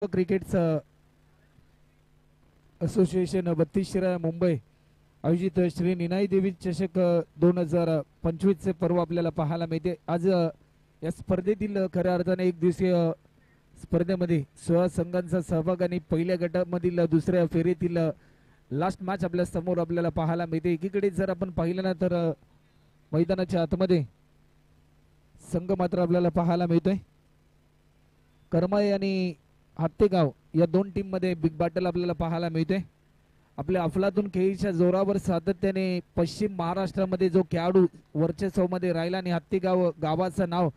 क्रिकेटचं असोसिएशन 32 शिराळा मुंबई आयोजित श्री निनाई देवी चषक 2025 चे पर्व आपल्याला पाहायला मिळते। आज या स्पर्धेतील खऱ्या अर्थाने एक दिवसीय स्पर्धेमध्ये 16 संघांचा सहभाग आणि पहिल्या गटामधील दुसऱ्या फेरीतील लास्ट मॅच आपल्या समोर आपल्याला पाहायला मिळते। एकीकडे जर आपण पाहिलं ना तर मैदानाच्या आतमध्ये संघ मात्र आपल्याला पाहायला मिळतोय। करमाई आणि हत्तेगाव या दोन टीम मध्ये बिग बॅटल आपल्याला पाहायला मिळते। आपल्या अफलातून खेळीच्या जोरावर सातत्याने पश्चिम महाराष्ट्रामध्ये जो खेळाडू वर्चस्वामध्ये राहिला आणि हत्तेगाव गावाचं नाव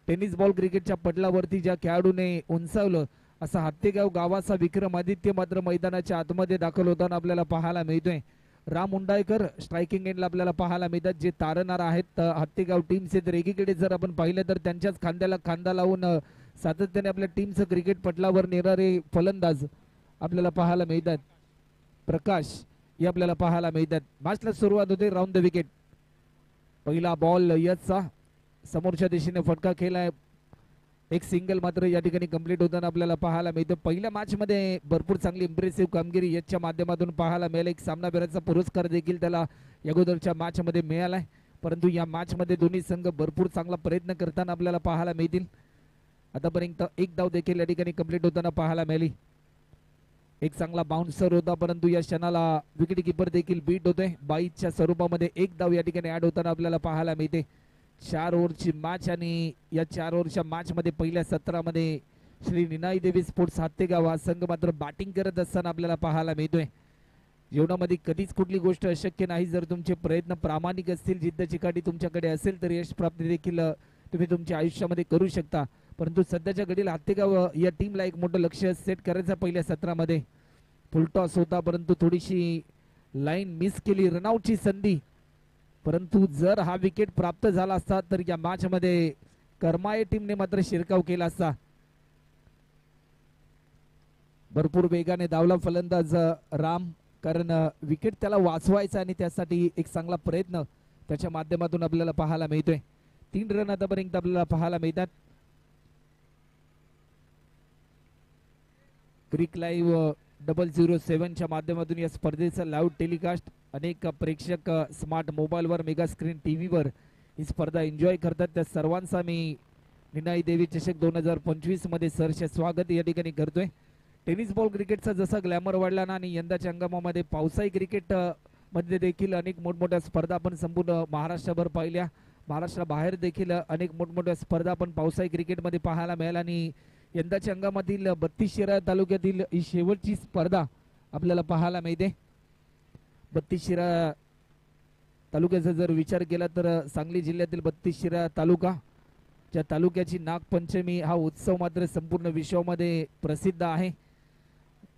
टेनिस बॉल क्रिकेटच्या पटलावरती ज्या खेळाडूने उंचावलं असा हत्तेगाव गावाचा विक्रम आदित्य मात्र मैदानाच्या आतमध्ये दाखल होताना आपल्याला पाहायला मिळतोय। राम उंडायकर स्ट्रायकिंग एंडला आपल्याला पाहायला मिळतात जे तारणार आहेत हत्तेगाव टीमचे। तर एकीकडे जर आपण पाहिलं तर त्यांच्याच खांद्याला खांदा लावून सातत्याने आपल्या टीमचं क्रिकेट पटलावर नेणारे फलंदाज आपल्याला पाहायला मिळतात। प्रकाश हे आपल्याला पाहायला मिळतात। मॅचला सुरुवात होते राऊंड द विकेट। पहिला बॉल यशचा समोरच्या दिशेने फटका केलाय, एक सिंगल मात्र या ठिकाणी कंप्लीट होताना आपल्याला पाहायला मिळतं। पहिल्या मॅच मध्ये भरपूर चांगली इम्प्रेसिव्ह कामगिरी यशच्या माध्यमातून पाहायला मिळाली। एक सामनावीराचा पुरस्कार देखील त्याला अगोदरच्या मॅच मध्ये मिळालाय, परंतु या मॅच मध्ये दोन्ही संघ भरपूर चांगला प्रयत्न करताना आपल्याला पाहायला मिळतील। आतापर्यंत एक धाव देखील या ठिकाणी कंप्लीट होताना पाहायला मिळाली। एक चांगला बाउन्सर होता, परंतु या क्षणाला विकेट किपर देखील बीट होते। 22च्या स्वरूपामध्ये एक धाव या ठिकाणी ऍड होताना आपल्याला पाहायला मिळते। 4 ओव्हरची मॅच आणि या 4 ओव्हरच्या मॅच मध्ये पहिल्या सत्रामध्ये श्री निनाई देवी स्पोर्ट्स हत्तेगाव हा संघ मात्र बॅटिंग करत असताना आपल्याला पाहायला मिळतोय। जीवनामध्ये कधीच कुठली गोष्ट अशक्य नाही, जर तुमचे प्रयत्न प्रामाणिक असतील, जिद्द चिकाटी तुमच्याकडे असेल तर यश प्राप्ती देखील तुम्ही तुमच्या आयुष्यामध्ये करू शकता। परंतु सध्याच्या घडीला हत्तेगाव या टीमला एक मोठं लक्ष सेट करायचं पहिल्या सत्रामध्ये। फुलटॉस होता, परंतु थोडीशी लाईन मिस केली, रनआउटची संधी, परंतु जर हा विकेट प्राप्त झाला असता तर या मॅच मध्ये करमाई टीमने मात्र शिरकाव केला असता। भरपूर वेगाने धावला फलंदाज राम, कारण विकेट त्याला वाचवायचा आणि त्यासाठी एक चांगला प्रयत्न त्याच्या माध्यमातून आपल्याला पाहायला मिळतोय। 3 रन आतापर्यंत आपल्याला पाहायला मिळतात। क्रिक लाईव्ह 007 च्या माध्यमातून या स्पर्धेचं लाईव्ह टेलिकास्ट अनेक प्रेक्षक स्मार्ट मोबाईलवर मेगा स्क्रीन टीव्हीवर ही स्पर्धा एन्जॉय करतात। त्या सर्वांचा मी निनाई देवी चषक 2025 मध्ये सहर्ष स्वागत या ठिकाणी करतोय। टेनिस बॉल क्रिकेटचा जसा ग्लॅमर वाढला ना आणि यंदाच्या हंगामामध्ये पावसाळी क्रिकेट मध्ये देखील अनेक मोठमोठ्या स्पर्धा आपण संपूर्ण महाराष्ट्रभर पाहिल्या। महाराष्ट्राबाहेर देखील अनेक मोठमोठ्या स्पर्धा आपण पावसाळी क्रिकेटमध्ये पाहायला मिळाल्या आणि यंदाच्या हंगामातील 32 शिराळा तालुक्यातील ही शेवटची स्पर्धा आपल्याला पाहायला मिळते। 32 शिराळा तालुक्याचा जर विचार केला तर सांगली जिल्ह्यातील 32 शिराळा तालुका ज्या तालुक्याची नागपंचमी हा उत्सव मात्र संपूर्ण विश्वामध्ये प्रसिद्ध आहे।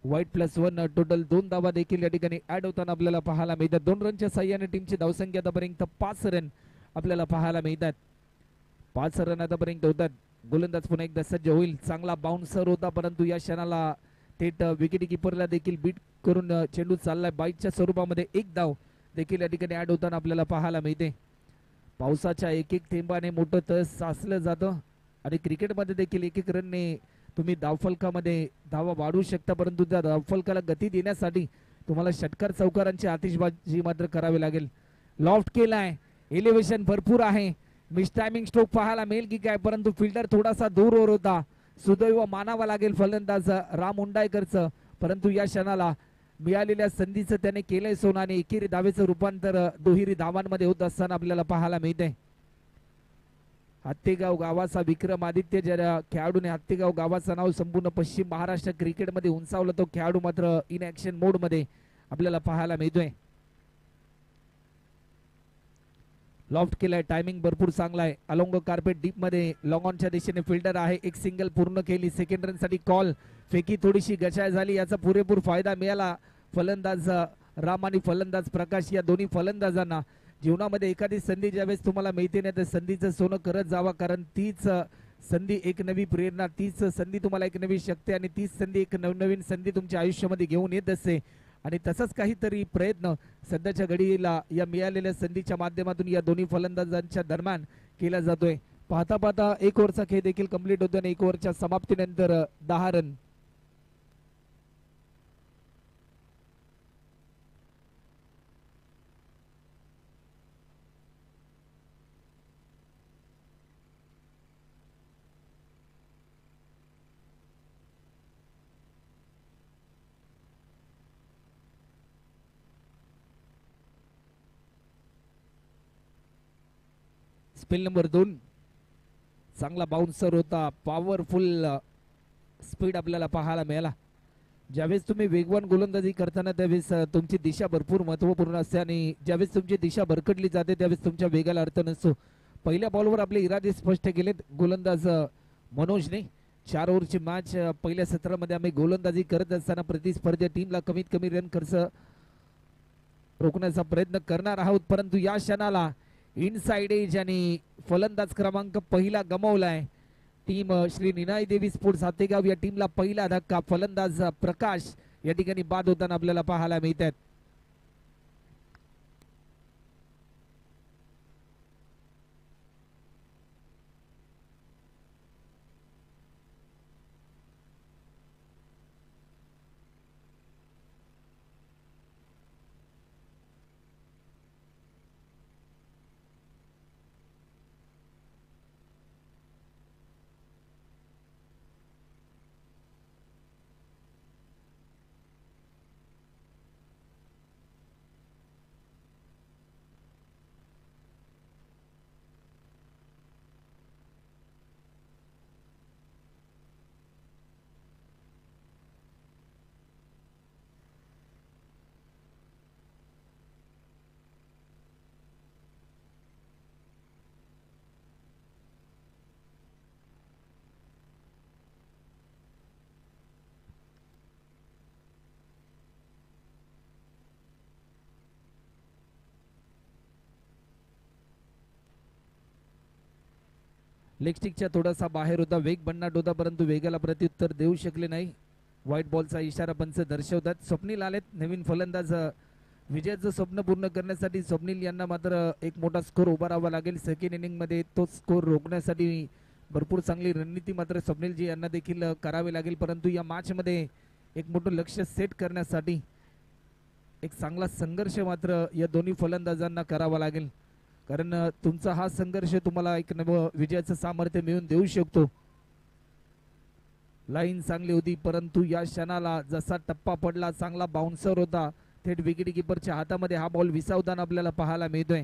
white+1 टोटल 2 धावा देखील या ठिकाणी ऍड होताना आपल्याला पाहायला मिळतात। 2 रनच्या साह्याने टीमची धावसंख्या आतापर्यंत 5 रन आपल्याला पाहायला मिळतात। 5 रन आतापर्यंत होतात। गोलंदाज पुन्हा एकदा सज्ज होईल, चांगला बाउन्सर होता, परंतु या क्षणाला थेट विकेट किपरला देखील बीट करून चेंडू चाललाय। 22च्या स्वरूपामध्ये एक धाव देखील या ठिकाणी ऍड होताना आपल्याला पाहायला मिळते। पावसाच्या एक एक थेंबाने मोठं तळ साचलं जातं आणि क्रिकेटमध्ये देखील एक एक रनने तुम्ही धावफलकामध्ये धावा वाढवू शकता, परंतु त्या धावफलकाला गती देण्यासाठी तुम्हाला षटकार चौकारांची आतिषबाजी मात्र करावी लागेल। लॉफ्ट केलाय, एलिव्हेशन भरपूर आहे, मिस टायमिंग स्ट्रोक पाहायला मिळेल की काय, परंतु फिल्डर थोडासा दूरवर होता। सुदैव मानावा लागेल फलंदाज राम उंडायकरचं, परंतु या क्षणाला मिळालेल्या संधीचं त्याने केलंय सोनं आणि एकेरी धावेचं रूपांतर दुहेरी धावांमध्ये होत असताना आपल्याला पाहायला मिळते। हत्तेगाव गावाचा विक्रम आदित्य ज्या खेळाडूने हत्तेगाव गावाचं नाव संपूर्ण पश्चिम महाराष्ट्र क्रिकेटमध्ये उंचावलं, तो खेळाडू मात्र इन ऍक्शन मोड मध्ये आपल्याला पाहायला मिळतोय। लॉफ्ट केलाय, टायमिंग भरपूर चांगला आहे। अलोंग कार्पेट डीप मध्ये लॉंग ऑनच्या दिशेने फिल्डर आहे, एक सिंगल पूर्ण केली, सेकंड रन साठी कॉल, फेकी थोडीशी गचाळ झाली, याचा पुरेपूर फायदा मिळाला फलंदाज राम आणि फलंदाज प्रकाश या दोन्ही फलंदाजांना। जीवनामध्ये एखादी संधी ज्यावेळेस तुम्हाला मिळते ना, तर संधीचं सोनं करत जावा, कारण तीच संधी एक नवी प्रेरणा, तीच संधी तुम्हाला एक नवी शक्ती आणि तीच संधी एक नवनवीन संधी तुमच्या आयुष्यामध्ये घेऊन येत असते आणि तसंच काहीतरी प्रयत्न सध्याच्या घडीला या मिळालेल्या संधीच्या माध्यमातून या दोन्ही फलंदाजांच्या दरम्यान केला जातोय। पाहता पाहता 1 ओव्हरचा खेळ देखील कंप्लीट होतो आणि 1 ओव्हरच्या समाप्तीनंतर 10 रन स्पेल नंबर 2 चांगला बाउन्सर होता, पॉवरफुल स्पीड आपल्याला पाहायला मिळाला. ज्यावेळेस तुम्ही वेगवान गोलंदाजी करताना त्यावेळेस तुमची दिशा भरपूर महत्वपूर्ण असते आणि ज्यावेळेस तुमची दिशा भरकटली जाते त्यावेळेस तुमच्या वेगाला अर्थ नसतो. पहिल्या बॉलवर आपले इरादे स्पष्ट केलेत गोलंदाज मनोजने. 4 ओव्हरची मॅच पहिल्या सत्रामध्ये आम्ही गोलंदाजी करत असताना प्रतिस्पर्धी टीमला कमीत कमी रन खर्च रोखण्याचा प्रयत्न करणार आहोत, परंतु या क्षणाला इनसाइड एज आणि फलंदाज क्रमांक पहिला गमावलाय टीम श्री निनाई देवी स्पोर्ट्स हातेगाव. या टीमला पहिला धक्का, फलंदाज प्रकाश या ठिकाणी बाद होताना आपल्याला पाहायला मिळतात. लेग स्टिकच्या थोडासा बाहेर होता, वेग भन्नाट होता, परंतु वेगाला प्रत्युत्तर देऊ शकले नाही. व्हाईट बॉलचा इशारा पंच दर्शवतात. स्वप्नील आलेत नवीन फलंदाज. विजयाचं स्वप्न पूर्ण करण्यासाठी स्वप्नील यांना मात्र एक मोठा स्कोर उभा राहावा लागेल. सेकंड इनिंग मध्ये तो स्कोर रोखण्यासाठी भरपूर चांगली रणनीती मात्र स्वप्नीलजी यांना देखील करावी लागेल, परंतु या मॅच मध्ये एक मोठं लक्ष सेट करण्यासाठी एक चांगला संघर्ष मात्र या दोन्ही फलंदाजांना करावा लागेल, कारण तुमचा हा संघर्ष तुम्हाला एक नवं विजयाचं सामर्थ्य मिळवून देऊ शकतो. लाईन चांगली होती, परंतु या क्षणाला जसा टप्पा पडला, चांगला बाउन्सर होता, थेट विकेट किपरच्या हातामध्ये हा बॉल विसावताना आपल्याला पाहायला मिळतोय.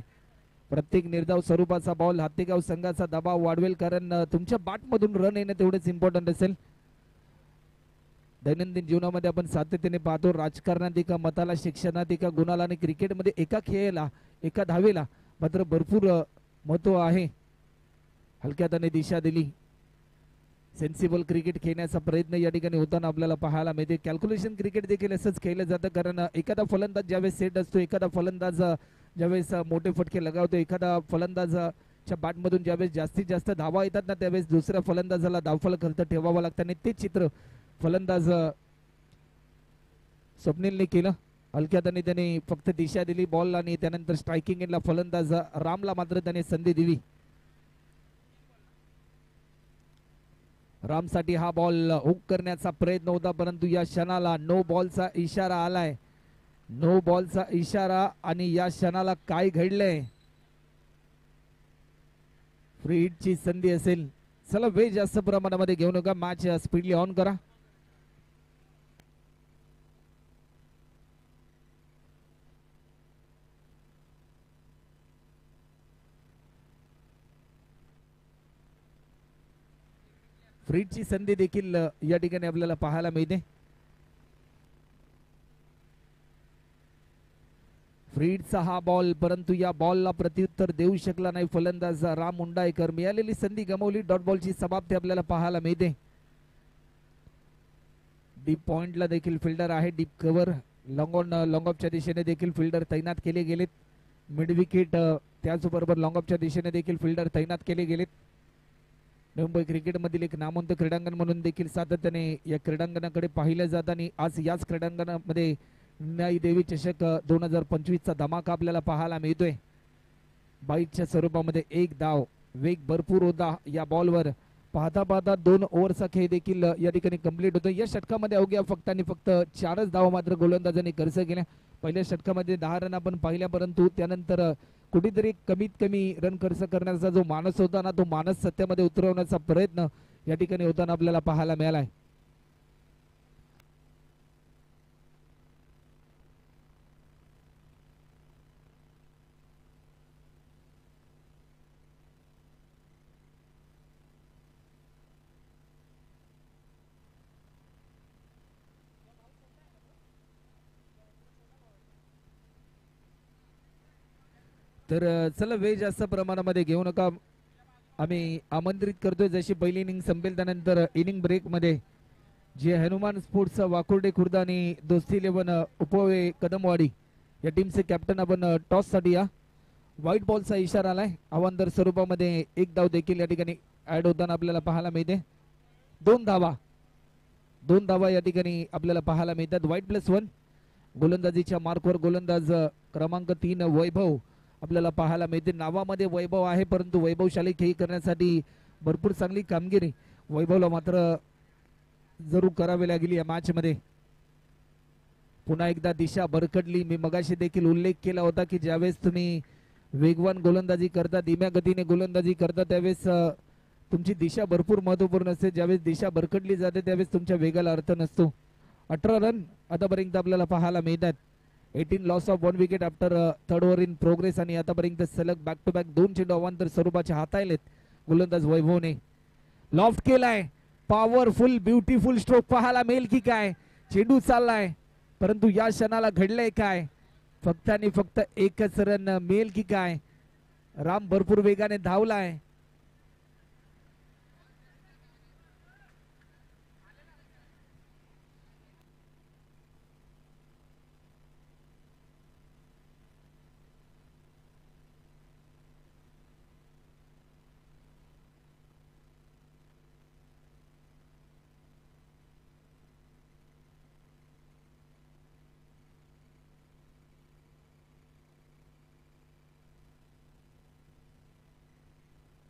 प्रत्येक निर्धाव स्वरूपाचा बॉल हातेगाव संघाचा दबाव वाढवेल, कारण तुमच्या बॅटमधून रन येणं तेवढेच इम्पॉर्टंट असेल. दैनंदिन जीवनामध्ये आपण सातत्याने पाहतो, राजकारणात एका मताला, शिक्षणात एका गुणाला आणि क्रिकेटमध्ये एका खेळाला, एका धावेला मात्र भरपूर महत्व आहे. हलक्यात दिशा दिली, सेन्सिबल क्रिकेट खेळण्याचा प्रयत्न या ठिकाणी होताना आपल्याला पाहायला मिळते. कॅल्क्युलेशन क्रिकेट देखील असंच खेळलं जातं, कारण एखादा फलंदाज ज्यावेळेस सेट असतो, एखादा फलंदाज ज्यावेळेस मोठे फटके लगावतो, एखादा फलंदाजाच्या बॅटमधून ज्यावेळेस जास्तीत जास्त धावा येतात ना, त्यावेळेस दुसऱ्या फलंदाजाला धावफलक खर्च ठेवावा लागतं आणि ते चित्र फलंदाज स्वप्नीलने केलं. हलक्यात त्याने फक्त दिशा दिली बॉल आणि त्यानंतर स्ट्रायकिंग एंडला फलंदाज रामला मात्र त्याने संधी दिली. रामसाठी हा बॉल हुक करण्याचा प्रयत्न होता, परंतु या क्षणाला नो बॉलचा इशारा आलाय. नो बॉलचा इशारा आणि या क्षणाला काय घडलंय, फ्री हिटची संधी असेल. चला वेळ जास्त प्रमाणामध्ये घेऊ नका, मॅच स्पीडली ऑन करा. फ्रीडची संधी देखील या ठिकाणी आपल्याला पाहायला मिळते. फ्रीडचा हा बॉल, परंतु या बॉलला प्रत्युत्तर देऊ शकला नाही फलंदाज राम मुंडायकर. मिळालेली संधी गमावली. डॉट बॉलची समाप्ती आपल्याला पाहायला मिळते. डीप पॉइंटला देखील फिल्डर आहे, deep cover long on long ऑफच्या दिशेने देखील फिल्डर तैनात केले गेलेत. मिड विकेट त्याचबरोबर लॉंग ऑफच्या दिशेने देखील फिल्डर तैनात केले गेलेत. मुंबई क्रिकेटमधील एक नामवंत क्रीडांगण म्हणून देखील सातत्याने या क्रीडांगणाकडे पाहिलं जात आणि आज याच क्रीडांगणामध्ये निनाई देवी चषक 2025चा धमाका आपल्याला पाहायला मिळतोय. बाईटच्या स्वरूपामध्ये एक धाव, वेग भरपूर होता या बॉलवर. पाहता पाहता 2 ओव्हरचा खेळ देखील या ठिकाणी कंप्लीट होतो. या षटकामध्ये अवघ्या फक्त आणि फक्त 4च धावा मात्र गोलंदाजांनी खर्च केल्या. पहिल्या षटकामध्ये 10 रन आपण पाहिल्या, परंतु त्यानंतर कुठेतरी कमीत कमी रन खर्च करण्याचा जो मानस होता ना, तो मानस सत्यामध्ये उतरवण्याचा प्रयत्न या ठिकाणी होताना आपल्याला पाहायला मिळालाय. तर चला वेळ जास्त प्रमाणामध्ये घेऊ नका. आम्ही आमंत्रित करतोय जशी पहिली इनिंग संपेल त्यानंतर इनिंग ब्रेक मध्ये जे हनुमान स्पोर्ट्स वाकुर्डे खुर्द आणि दोस्ती 11 उपवे कदमवाडी या टीमचे कॅप्टन आपण टॉस साठी या. व्हाईट बॉलचा इशारा आलाय. आव्हानदार स्वरूपामध्ये एक धाव देखील या ठिकाणी ऍड होताना आपल्याला पाहायला मिळते. 2 धावा या ठिकाणी आपल्याला पाहायला मिळतात. व्हाईट +1 गोलंदाजीच्या मार्कवर गोलंदाज क्रमांक 3 वैभव आपल्याला पाहायला मिळते. नावामध्ये वैभव आहे परंतु वैभवशाली खेळी करण्यासाठी भरपूर चांगली कामगिरी वैभवला मात्र जरूर करावी लागेल या मॅच मध्ये. पुन्हा एकदा दिशा भरकटली. मी मगाशी देखील उल्लेख केला होता की ज्यावेळेस तुम्ही वेगवान गोलंदाजी करता, धीम्या गतीने गोलंदाजी करता त्यावेळेस तुमची दिशा भरपूर महत्वपूर्ण असते. ज्यावेळेस दिशा भरकटली जाते त्यावेळेस तुमच्या वेगाला अर्थ नसतो. 18 रन आतापर्यंत आपल्याला पाहायला मिळतात. 18 loss of 1 wicket after 3rd over in progress आणि आतापर्यंत सलग बॅक टू बॅक 2 चेंडू अवांतर स्वरूपाचे हाताळलेत गोलंदाज वैभवने. लॉफ्ट केलाय. पॉवरफुल ब्युटिफुल स्ट्रोक पाहायला मिळेल की काय. चेंडू चाललाय परंतु या क्षणाला घडलंय काय. फक्त आणि फक्त एकच रन मिळेल की काय. राम भरपूर वेगाने धावलाय.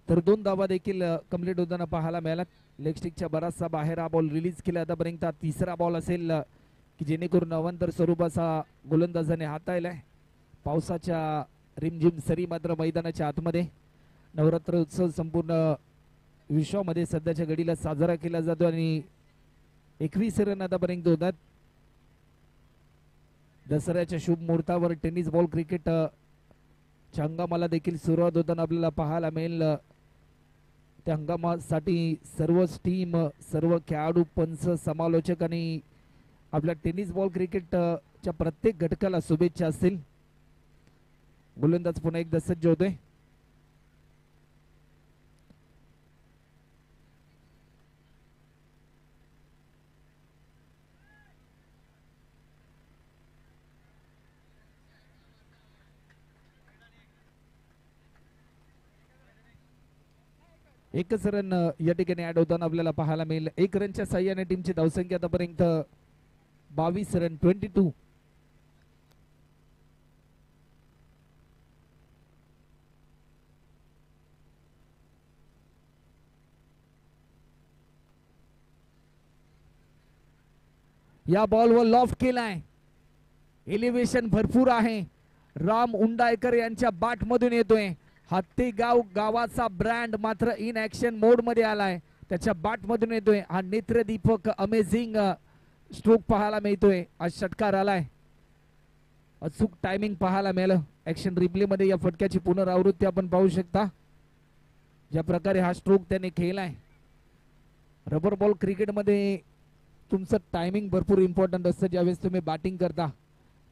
तर 2 धावा देखील कंप्लीट होताना पाहायला मिळाला. लेग स्टिकच्या बराचसा बाहेर हा बॉल रिलीज केला. आतापर्यंत तिसरा बॉल असेल की जेणेकरून अवांतर स्वरूपाचा गोलंदाजाने हाताळलाय. पावसाच्या रिमझिम सरी मात्र मैदानाच्या आतमध्ये. नवरात्र उत्सव संपूर्ण विश्वामध्ये सध्याच्या घडीला साजरा केला जातो आणि 21 रन आतापर्यंत होतात. दसऱ्याच्या शुभ मुहूर्तावर टेनिस बॉल क्रिकेट च्या हंगामाला देखील सुरुवात होताना आपल्याला पाहायला मिळेल. त्या हंगामासाठी सर्वच टीम, सर्व खेळाडू, पंच, समालोचक आणि आपल्या टेनिस बॉल क्रिकेट च्या प्रत्येक घटकाला शुभेच्छा असतील. गोलंदाज पुन्हा एकदा सज्ज होतोय. एकच रन या ठिकाणी ऍड होताना आपल्याला पाहायला मिळेल. 1 रनच्या साह्याने टीमची धावसंख्या आतापर्यंत 22 रन 22. या बॉलवर लॉफ्ट केलाय. एलिव्हेशन भरपूर आहे. राम उंडायकर यांच्या बाट मधून येतोय. हत्तीगाव गावाचा ब्रँड मात्र इन ऍक्शन मोड मध्ये आलाय. त्याच्या बाट मधून येतोय. हा नेत्रदीपक अमेझिंग स्ट्रोक पाहायला मिळतोय. आज षटकार आलाय. अचूक टायमिंग पाहायला मिळालं. ऍक्शन रिप्ले मध्ये या फटक्याची पुनरावृत्ती आपण पाहू शकता. ज्या प्रकारे हा स्ट्रोक त्याने खेळलाय. रबर बॉल क्रिकेट मध्ये तुमचं टायमिंग भरपूर इम्पॉर्टंट असतं. ज्यावेळेस तुम्ही बॅटिंग करता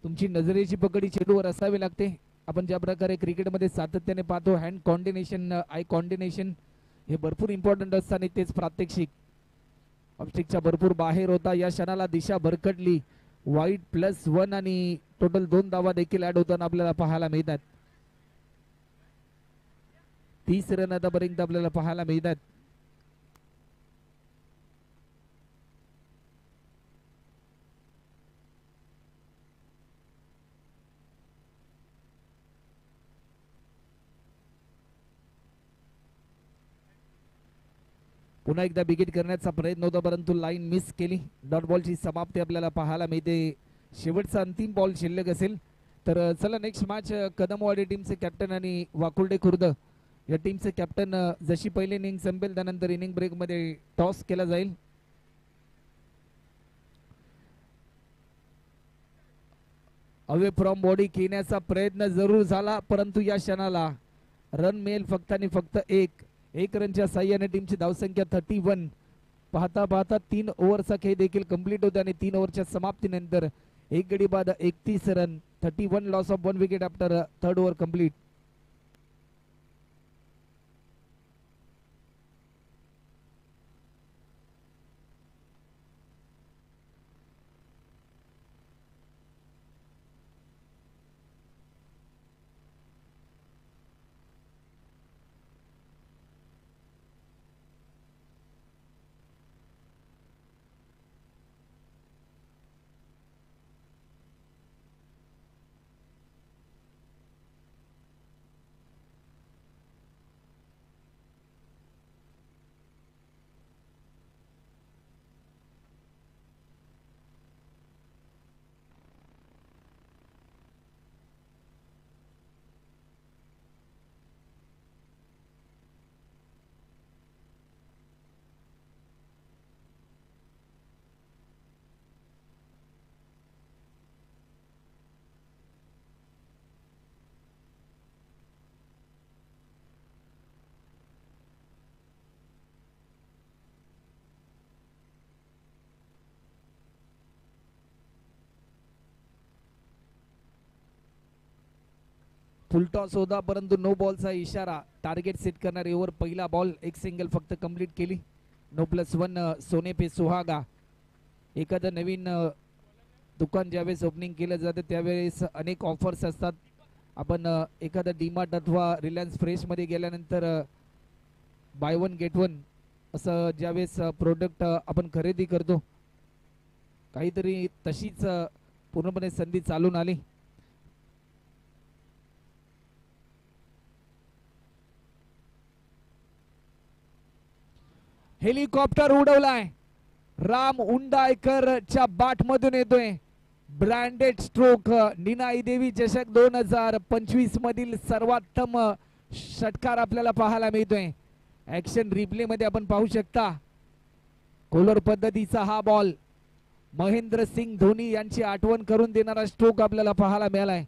तुमची नजरेची पकडी चेंडूवर असावी लागते. आपण ज्या प्रकारे क्रिकेटमध्ये सातत्याने पाहतो हँड कॉर्डिनेशन, आय कॉर्डिनेशन हे भरपूर इम्पॉर्टंट असतं आणि तेच प्रात्यक्षिक ऑब्स्टिकच्या भरपूर बाहेर होता. या क्षणाला दिशा भरकटली. व्हाईट +1 आणि टोटल 2 धावा देखील ऍड होताना आपल्याला पाहायला मिळतात. 30 रन आतापर्यंत आपल्याला पाहायला मिळतात. पुन्हा एकदा विकेट करण्याचा प्रयत्न होता परंतु लाईन मिस केली. डॉट बॉलची समाप्ती आपल्याला पाहायला मिळते. शेवटचा अंतिम बॉल शिल्लक असेल. तर चला नेक्स्ट मॅच कदमवाडी टीमचे कॅप्टन आणि वाकुर्डे खुर्द या टीमचे कॅप्टन जशी पहिली इनिंग संपेल त्यानंतर इनिंग ब्रेक मध्ये टॉस केला जाईल. अवे फ्रॉम बॉडी खेळण्याचा प्रयत्न जरूर झाला परंतु या क्षणाला रन मिळेल फक्त आणि फक्त एक रनच्या साह्याने टीमची धावसंख्या 31. पाहता पाहता 3 ओव्हरचा खेळ देखील कंप्लीट होते आणि 3 ओव्हरच्या समाप्तीनंतर एक गडी बाद 31 run. 31 loss of 1 wicket after 3rd over complete. Full toss होता परंतु नो बॉलचा इशारा. टार्गेट सेट करणारी ओव्हर पहिला बॉल एक सिंगल फक्त कंप्लीट केली. 9+1 सोने पे सुहागा. एखादं नवीन दुकान ज्यावेळेस ओपनिंग केलं जातं त्यावेळेस अनेक ऑफर्स असतात. आपण एखादं डीमार्ट अथवा रिलायन्स फ्रेशमध्ये गेल्यानंतर बाय वन गेट वन असं ज्यावेळेस प्रोडक्ट आपण खरेदी करतो काहीतरी तशीच पूर्णपणे संधी चालून आली. हेलिकॉप्टर उडवलाय. राम उंडायकरच्या बाट मधून येतोय. ब्रँडेड स्ट्रोक निनाई देवी चषक 2025 मधील सर्वोत्तम षटकार आपल्याला पाहायला मिळतोय. ऍक्शन रिप्ले मध्ये आपण पाहू शकता कोलर पद्धतीचा हा बॉल महेंद्र सिंग धोनी यांची आठवण करून देणारा स्ट्रोक आपल्याला पाहायला मिळालाय.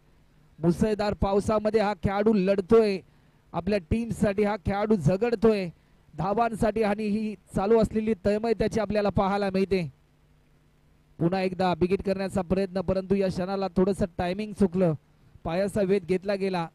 मुसळधार पावसामध्ये हा खेळाडू लढतोय. आपल्या टीम साठी हा खेळाडू झगडतोय. धावांसाठी आणि ही चालू असलेली तळमळ त्याची आपल्याला पाहायला मिळते. पुन्हा एकदा बिगिट करण्याचा प्रयत्न परंतु या क्षणाला थोडस टायमिंग चुकलं. पायाचा वेध घेतला गेला.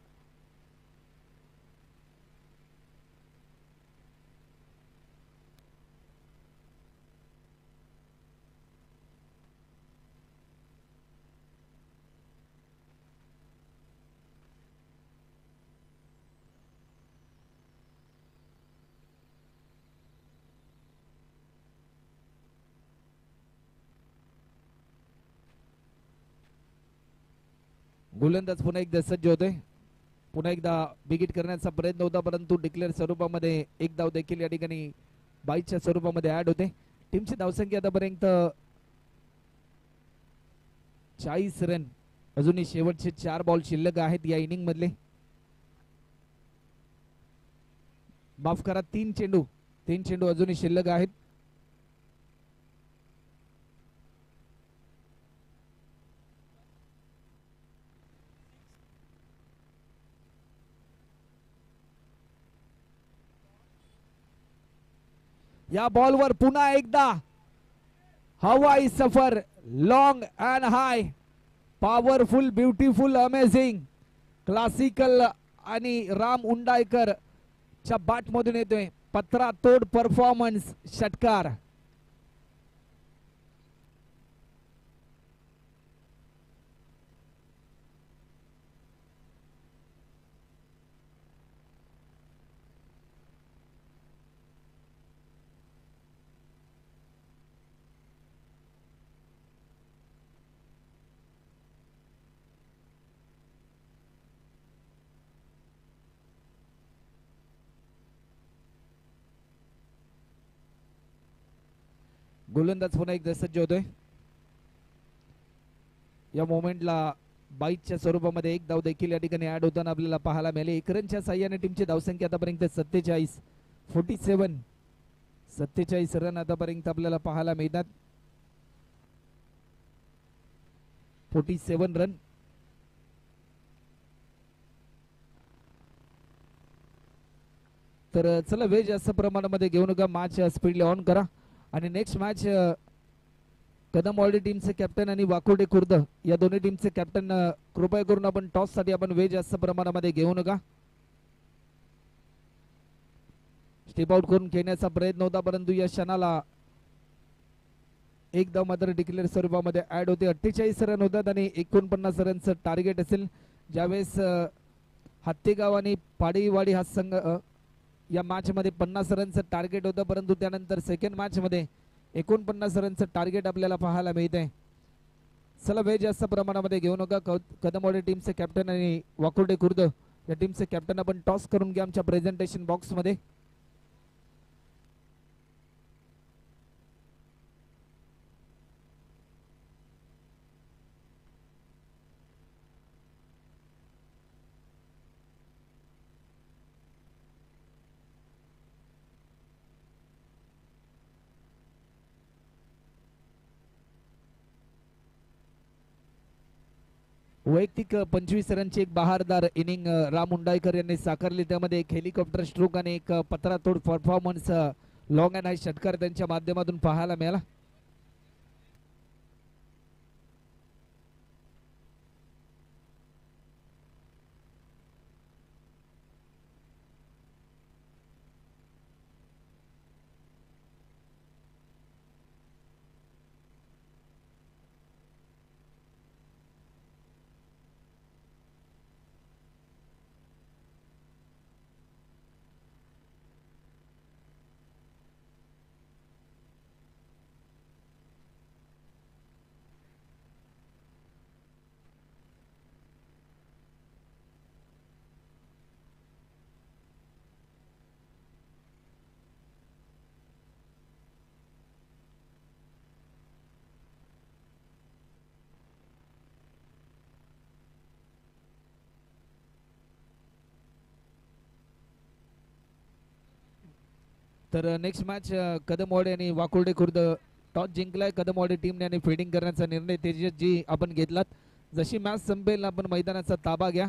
गोलंदाज पुन्हा एकदा सज्ज होतोय. पुन्हा एकदा बिगिट करण्याचा प्रयत्न होता परंतु डिक्लेअर स्वरूपामध्ये एक धाव देखील या ठिकाणी बाईच्या स्वरूपामध्ये ऍड होते. टीमची धावसंख्या आतापर्यंत 40 रन. अजूनही शेवटचे 4 बॉल शिल्लक आहेत या इनिंग मधले. माफ करा 3 चेंडू अजूनही शिल्लक आहेत. या बॉलवर पुन्हा एकदा हवाई सफर long and high powerful beautiful amazing classical आणि राम उंडायकर च्या बाट मधून येतोय. पत्रा तोड परफॉर्मन्स षटकार. गोलंदाज पुन्हा एकदा सज्ज होतोय. या मोमेंटला बाईटच्या स्वरूपामध्ये एक धाव देखील या ठिकाणी ऍड होताना आपल्याला पाहायला मिळाले. 1 रनच्या साह्याने टीमची धावसंख्या आतापर्यंत 47 रन आतापर्यंत आपल्याला पाहायला मिळतात. 47 रन. तर चला वेळ जास्त प्रमाणामध्ये घेऊ नका. मॅच स्पीडली ऑन करा आणि नेक्स्ट मॅच कदमवाडी टीमचे कॅप्टन आणि वाकोडे खुर्द या दोन्ही टीमचे कॅप्टन कृपया करून आपण टॉस साठी आपण वेळ जास्त प्रमाणामध्ये घेऊ नका. स्टेप आउट करून खेळण्याचा प्रयत्न होता परंतु या क्षणाला एक धाव मात्र डिक्लेअर स्वरूपामध्ये ऍड होते. 48 रन होतात आणि 49 रनचं टार्गेट असेल. ज्यावेळेस हत्तेगाव आणि पाडेवाडी हा संघ या मॅच मध्ये 50 रनचं टार्गेट होतं परंतु त्यानंतर सेकंड मॅच मध्ये 49 रनचं टार्गेट आपल्याला पाहायला मिळतंय. चला वेळ जास्त प्रमाणामध्ये घेऊ नका. कदमवाडी टीमचे कॅप्टन आणि वाकुर्डे खुर्द या टीमचे कॅप्टन आपण टॉस करून घ्या आमच्या प्रेझेंटेशन बॉक्स मध्ये. वैयक्तिक 25 रनची एक बहारदार इनिंग राम उंडायकर यांनी साकारली. त्यामध्ये एक हेलिकॉप्टर स्ट्रोक आणि एक पत्रातोड परफॉर्मन्स लॉंग अँड हाय षटकार त्यांच्या माध्यमातून पाहायला मिळाला. तर नेक्स्ट मॅच कदमवाडी आणि वाकुर्डे खुर्द टॉस जिंकलाय कदमवाडी टीमने आणि फिल्डिंग करण्याचा निर्णय तेजसजी आपण घेतलात. जशी मॅच संपेल आपण मैदानाचा ताबा घ्या. .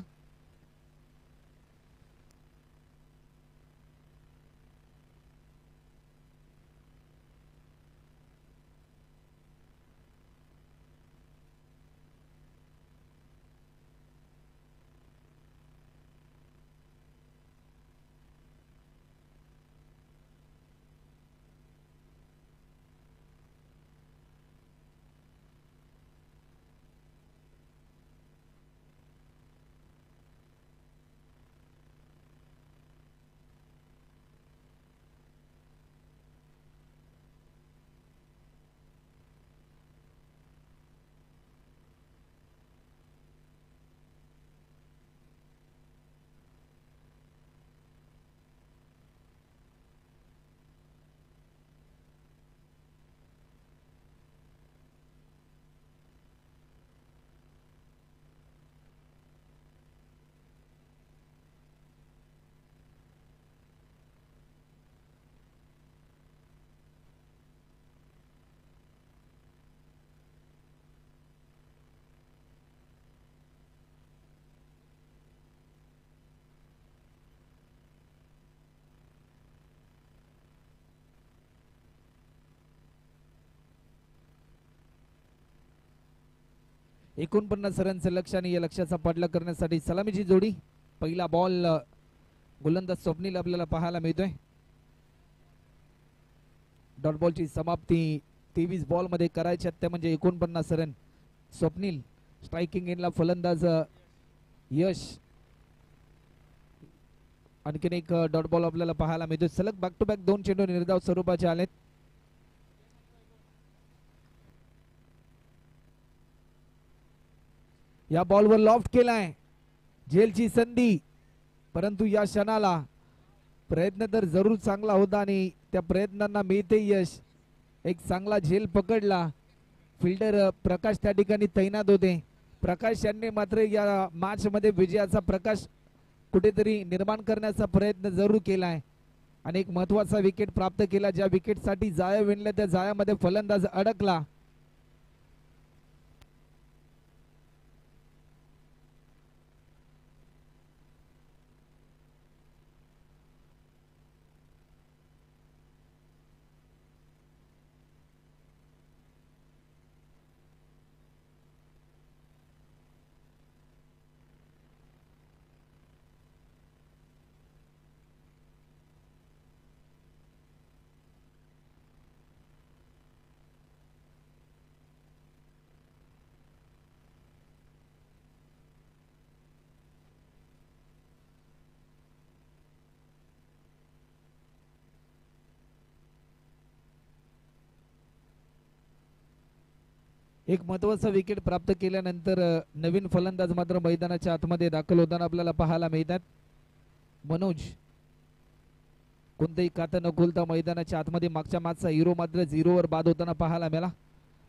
49 रनचं लक्ष आणि या लक्ष्याचा पाठलाग करण्यासाठी सलामीची जोडी. पहिला बॉल गोलंदाज स्वप्नील आपल्याला पाहायला मिळतोय. डॉट बॉलची समाप्ती 23 बॉल मध्ये करायच्या त्या म्हणजे 49 रन. स्वप्नील स्ट्रायकिंग एंडला फलंदाज यश. आणखीन एक डॉट बॉल आपल्याला पाहायला मिळतोय. सलग बॅक टू बॅक 2 चेंडू निर्धाव स्वरूपाचे आलेत. या बॉलवर लॉफ्ट केलाय. झेलची संधी परंतु या क्षणाला प्रयत्न तर जरूर चांगला होता आणि त्या प्रयत्नांना मिळते यश. एक चांगला झेल पकडला. फिल्डर प्रकाश त्या ठिकाणी तैनात होते. प्रकाश यांनी मात्र या मॅच मध्ये विजयाचा प्रकाश कुठेतरी निर्माण करण्याचा प्रयत्न जरूर केलाय आणि एक महत्वाचा विकेट प्राप्त केला. ज्या विकेटसाठी जाळ्या विणल्या त्या जाळ्यामध्ये फलंदाज अडकला. एक महत्वाचा विकेट प्राप्त केल्यानंतर नवीन फलंदाज मात्र मैदानाच्या आतमध्ये दाखल होताना आपल्याला पाहायला मिळतात. मनोज कोणतेही खातं न खोलता मैदानाच्या आतमध्ये मागच्या मॅचचा हिरो मात्र 0 वर बाद होताना पाहायला मिळाला.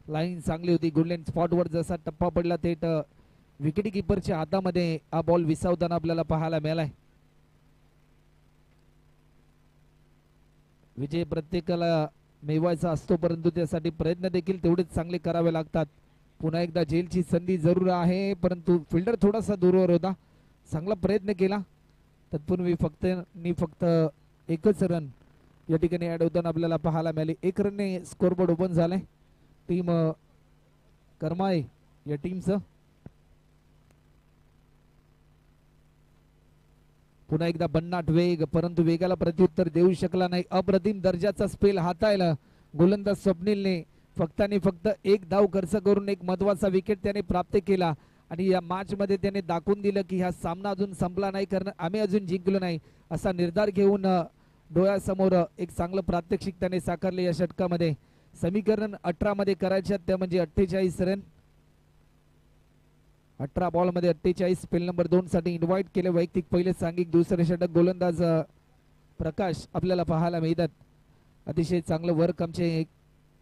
लाईन चांगली होती. गोल्डन स्पॉटवर जसा टप्पा पडला थेट विकेट किपरच्या हातामध्ये हा बॉल विसावताना आपल्याला पाहायला मिळालाय. विजय प्रत्येकाला मिळवायचा असतो परंतु त्यासाठी प्रयत्न देखील तेवढेच चांगले करावे लागतात. पुन्हा एकदा झेलची संधी जरूर आहे परंतु फिल्डर थोडासा दूरवर होता. चांगला प्रयत्न केला. तत्पूर्वी फक्त एकच रन या ठिकाणी ऍड होताना आपल्याला पाहायला मिळाले. 1 रनने स्कोरबोर्ड ओपन झालाय टीम करमाळे या टीमचं. पुन्हा एकदा भन्नाट वेग परंतु वेगाला प्रत्युत्तर देऊ शकला नाही. अप्रतिम दर्जाचा स्पेल हाताळला गोलंदाज स्वप्नीलने. फक्त आणि फक्त 1 धाव खर्च करून एक महत्वाचा विकेट त्याने प्राप्त केला आणि या मॅच मध्ये त्याने दाखवून दिलं की हा सामना अजून संपला नाही कारण आम्ही अजून जिंकलो नाही असा निर्धार घेऊन डोळ्यासमोर एक चांगलं प्रात्यक्षिक त्याने साकारले. या षटकामध्ये समीकरण 18 मध्ये करायच्यात त्या म्हणजे 48 रन. 18 बॉल मध्ये 48. स्पेल नंबर 2 साठी इन्व्हाइट केले. वैयक्तिक पहिले सांघिक दुसरे षटक गोलंदाज प्रकाश आपल्याला पाहायला मिळतात. अतिशय चांगलं वर्क आमचे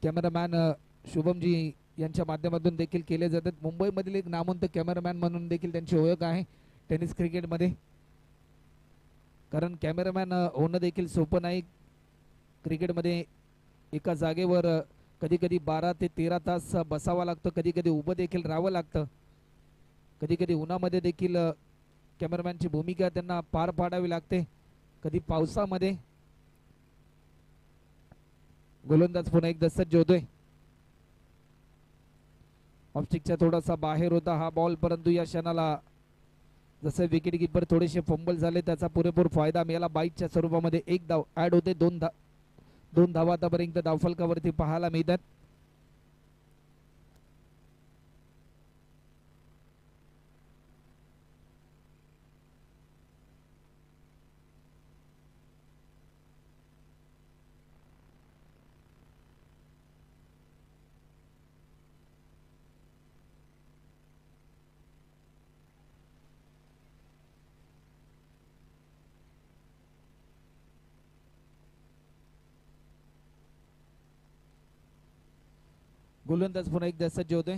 कॅमेरामॅन शुभमजी यांच्या माध्यमातून देखील केले जातात. मुंबईमधील एक नामवंत कॅमेरामॅन म्हणून देखील त्यांची ओळख आहे टेनिस क्रिकेटमध्ये. कारण कॅमेरामॅन होणं देखील सोपं नाही. क्रिकेटमध्ये एका जागेवर कधी कधी 12 ते 13 तास बसावं लागतं, कधी कधी उभं देखील राहावं लागतं, कधी कधी उन्हामध्ये देखील कॅमेरामॅनची भूमिका त्यांना पार पाडावी लागते, कधी पावसामध्ये. गोलंदाज पुन्हा एकदा सज्ज होतोय. ऑफस्टिकच्या थोडासा बाहेर होता हा बॉल, परंतु या क्षणाला जसे विकेट किपर थोडेसे फंबल झाले त्याचा पुरेपूर फायदा मिळाला. बाईटच्या स्वरूपामध्ये एक धाव ऍड होते. दोन धावा आतापर्यंत धावफलकावरती पाहायला मिळतात. गोलंदाज पुन्हा एकदा सज्ज होतोय.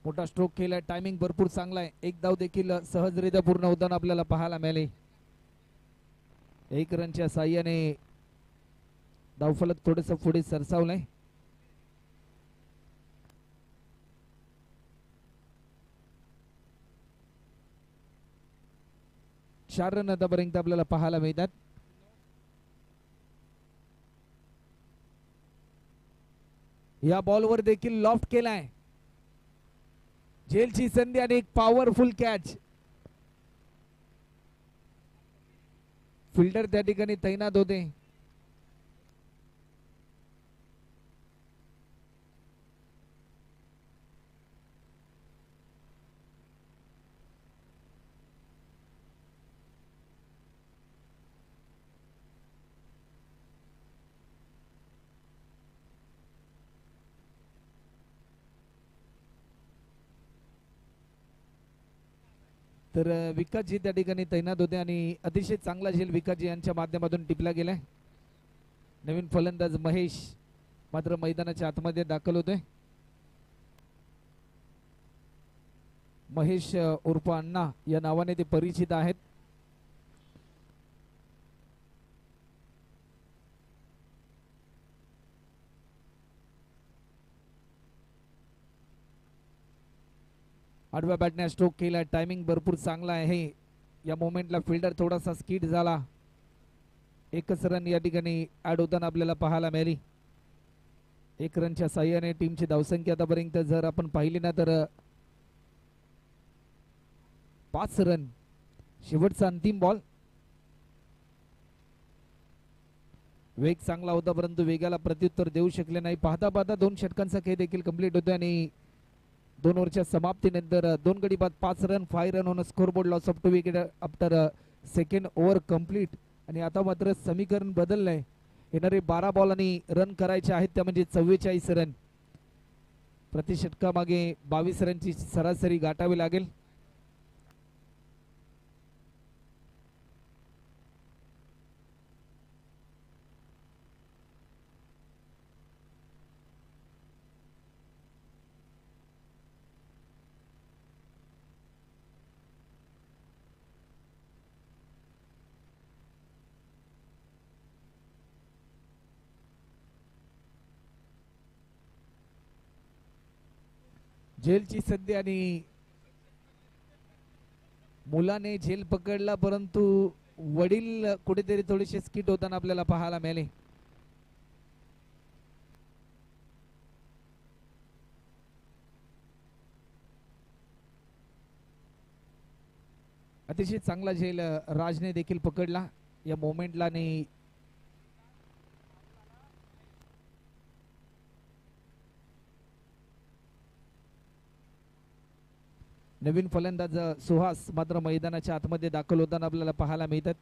मोठा स्ट्रोक केलाय, टायमिंग भरपूर चांगला आहे. एक धाव देखील सहजरित्या पूर्ण होताना आपल्याला पाहायला मिळाले. एक रनच्या साह्याने धावफलक थोडस पुढे सरसावलंय. चार रन आतापर्यंत आपल्याला पाहायला मिळतात. या बॉलवर देखील लॉफ्ट केलाय. झेलची संधी आणि एक पॉवरफुल कॅच. फिल्डर त्या ठिकाणी तैनात होते. तर विकासजी त्या ठिकाणी तैनात होते आणि अतिशय चांगला झेल विकासजी यांच्या माध्यमातून टिपला गेलाय. नवीन फलंदाज महेश मात्र मैदानाच्या आतमध्ये दाखल होतोय. महेश उर्फ अण्णा या नावाने ते परिचित आहेत. आडव्या बॅटने स्ट्रोक केला. टायमिंग भरपूर चांगला आहे. या मोमेंटला फिल्डर थोडासा स्किड झाला. एकच रन या ठिकाणी ऍड होताना आपल्याला पाहायला मिळाली. एक रनच्या साह्याने टीमची धावसंख्या आतापर्यंत जर आपण पाहिली ना तर 5 रन. शेवटचा अंतिम बॉल. वेग चांगला होता परंतु वेगाला प्रत्युत्तर देऊ शकले नाही. पाहता पाहता 2 षटकांचा खेळ देखील कंप्लीट होतोय आणि 2 ओव्हरच्या समाप्तीनंतर 2 गडी बाद 5 run 5 run on scoreboard loss of 2 wicket after second over complete. आणि आता मात्र समीकरण बदललंय. येणारे 12 बॉल आणि रन करायचे आहेत त्या म्हणजे 44 रन. प्रति षटकामागे 22 रनची सरासरी गाठावी लागेल. झेलची संधी आणि मुलाने झेल पकडला परंतु वडील कुठेतरी थोडेसे स्किट होताना आपल्याला पाहायला मिळाले. अतिशय चांगला झेल राजने देखील पकडला या मोमेंटला. आणि नवीन फलंदाज सुहास मात्र मैदानाच्या आतमध्ये दाखल होताना आपल्याला पाहायला मिळतात.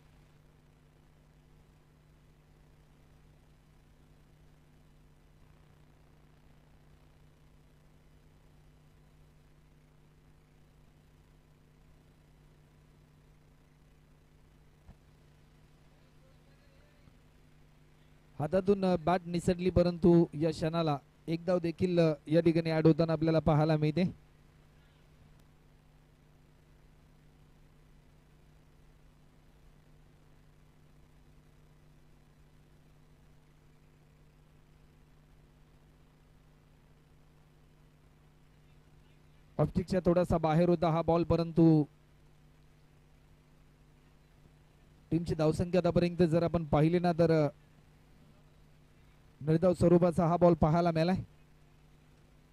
हातातून बॅट निसटली परंतु या क्षणाला एक धाव देखील या ठिकाणी ऍड होताना आपल्याला पाहायला मिळते. ऑप्टिकच्या थोडासा बाहेर होता हा बॉल, परंतु टीमची धावसंख्या आतापर्यंत जर आपण पाहिली ना तर निर्धाव स्वरूपाचा हा बॉल पाहायला मिळालाय.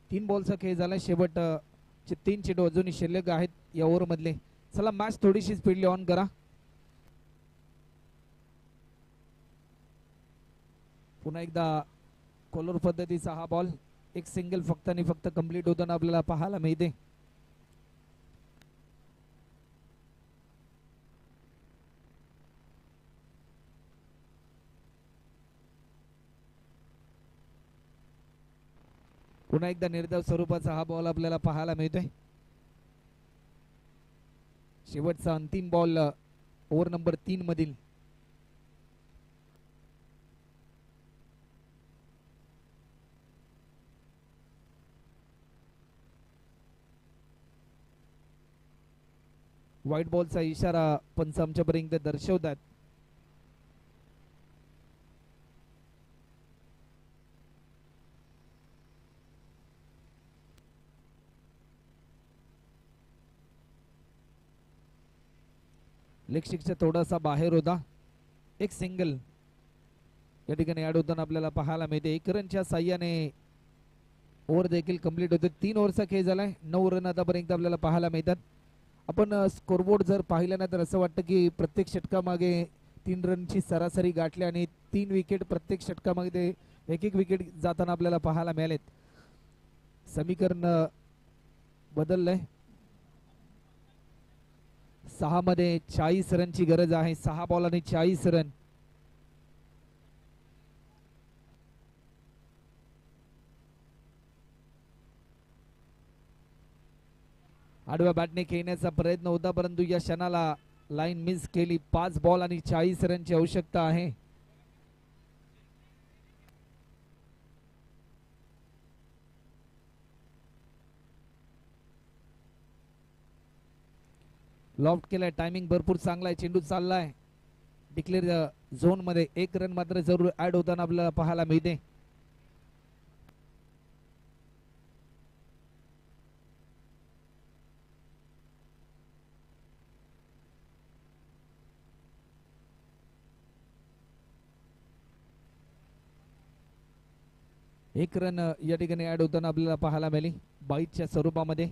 3 बॉलचा खेळ झालाय. शेवट 3 चेंडू अजूनही शिल्लक आहेत या ओव्हर मधले. चला मॅच थोडीशी स्पीडली ऑन करा. पुन्हा एकदा कॉलर पद्धतीचा हा बॉल, एक सिंगल फक्त आणि फक्त कंप्लीट होताना आपल्याला पाहायला मिळते. पुन्हा एकदा निर्धाव स्वरूपाचा हा बॉल आपल्याला पाहायला मिळतोय. शेवटचा अंतिम बॉल ओव्हर नंबर 3 मधील. व्हाईट बॉलचा इशारा पंच आमच्यापर्यंत दर्शवतात. लेग स्टिकचा थोडासा बाहेर होता. एक सिंगल या ठिकाणी ऍड होताना आपल्याला पाहायला मिळते. 1 रनच्या साह्याने ओव्हर देखील कंप्लीट होते. 3 ओव्हरचा खेळ झालाय. 9 रन आतापर्यंत आपल्याला पाहायला मिळतात. आपण स्कोरबोर्ड जर पाहिलं ना तर असं वाटतं की प्रत्येक षटकामागे 3 रनची सरासरी गाठली आणि 3 विकेट प्रत्येक षटकामागे एक विकेट जाताना आपल्याला पाहायला मिळालेत. समीकरण बदललंय. 6 मध्ये 40 रनची गरज आहे. 6 बॉल आणि 40 रन. आडव्या बॅटने खेळण्याचा प्रयत्न होता, परंतु या क्षणाला लाईन मिस केली. 5 बॉल आणि 40 रनची आवश्यकता आहे. लॉफ्ट केलाय. टायमिंग भरपूर चांगला आहे. चेंडू चाललाय डिक्लेअर झोन मध्ये. 1 रन मात्र जरूर ऍड होताना आपल्याला पाहायला मिळते. एक रन या ठिकाणी ऍड होताना आपल्याला पाहायला मिळाली 22च्या स्वरूपामध्ये.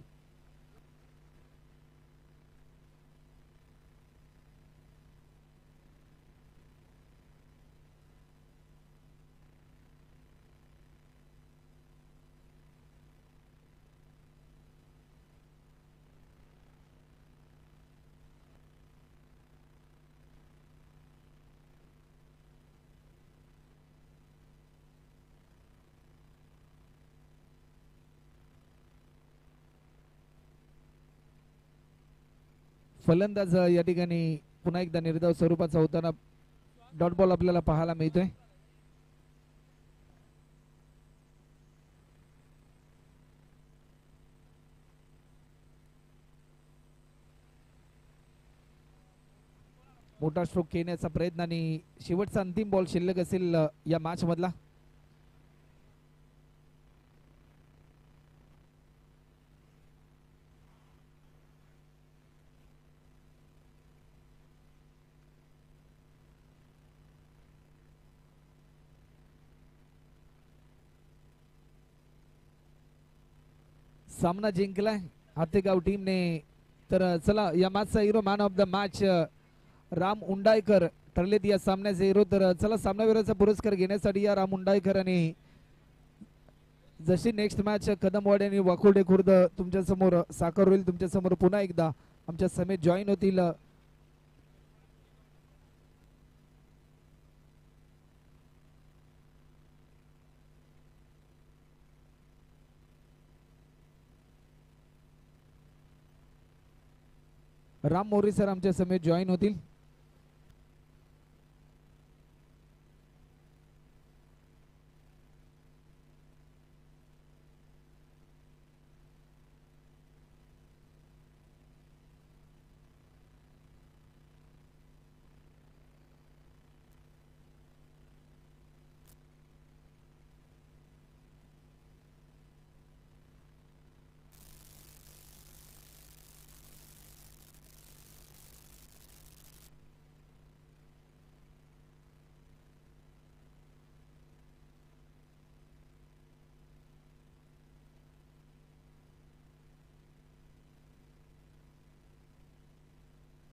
फलंदाज या ठिकाणी पुन्हा एकदा निर्धाव स्वरूपाचा होताना डॉट बॉल आपल्याला पाहायला मिळतोय. मोठा स्ट्रोक खेळण्याचा प्रयत्न आणि शेवटचा अंतिम बॉल शिल्लक असेल या मॅच मधला. सामना जिंकलाय हातेगाव टीमने. तर चला या मॅचचा hero, man of the match Ram Undaykar ठरलेत या सामन्याचे हिरो. तर चला सामनावीराचा पुरस्कार घेण्यासाठी या राम उंडायकर आणि जशी नेक्स्ट मॅच कदमवाडी आणि वाकुर्डे खुर्द तुमच्या समोर साकार होईल, तुमच्या समोर पुन्हा एकदा आमच्या समेत जॉईन होतील. राम मोरे सर आमच्या समेत जॉईन होतील.